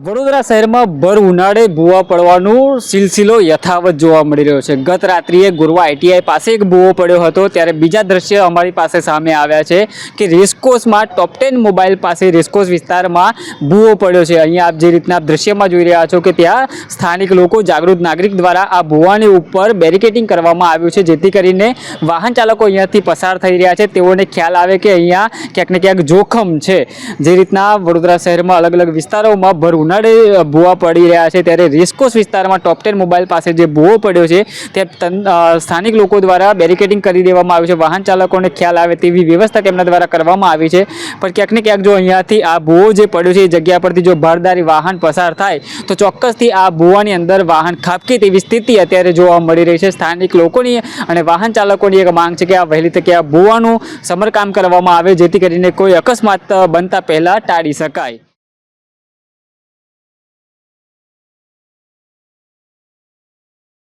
વડોદરા શહેરમાં ભર ઉનાળે ભૂવા પડવાનો સિલસિલો યથાવત જોવા મળી રહ્યો છે। ગત રાત્રિએ ગુરવા આઈટીઆઈ પાસે એક ભૂવો પડ્યો હતો, ત્યારે બીજા દ્રશ્ય અમારી પાસે સામે આવ્યા છે કે રેસકોર્સમાં ટોપ 10 મોબાઈલ પાસે રેસકોર્સ વિસ્તારમાં ભૂવો પડ્યો છે। અહીંયા આપ જે રીતના દ્રશ્યમાં જોઈ રહ્યા છો કે ત્યાં સ્થાનિક લોકો, જાગૃત નાગરિક દ્વારા આ ભૂવાની ઉપર બેરિકેડિંગ કરવામાં આવ્યું છે, જેથી કરીને વાહન ચાલકો અહીંયાથી પસાર થઈ રહ્યા છે તેઓને ખ્યાલ આવે કે અહીંયા ક્યાંક ને ક્યાંક જોખમ છે। જે રીતના વડોદરા શહેરમાં અલગ અલગ વિસ્તારોમાં ભર ઉનાળે ભૂવા પડી રહ્યા છે, ત્યારે રેસકોર્સ વિસ્તારમાં ટોપ 10 મોબાઈલ પાસે જે ભૂવો પડ્યો છે ત્યાં સ્થાનિક લોકો દ્વારા બેરિકેડિંગ કરી દેવામાં આવ્યું છે। વાહન ચાલકોને ખ્યાલ આવે તેવી વ્યવસ્થા તેમના દ્વારા કરવામાં આવી છે, પણ ક્યાંક ને ક્યાંક જો અહીંયાથી આ ભૂવો જે પડ્યો છે એ જગ્યા પરથી જો ભારદારી વાહન પસાર થાય તો ચોક્કસથી આ ભૂવાની અંદર વાહન ખાબકે તેવી સ્થિતિ અત્યારે જોવા મળી રહી છે। સ્થાનિક લોકોની અને વાહન ચાલકોની એક માંગ છે કે આ વહેલી તકે આ ભૂવાનું સમારકામ કરવામાં આવે, જેથી કરીને કોઈ અકસ્માત બનતા પહેલા ટાળી શકાય।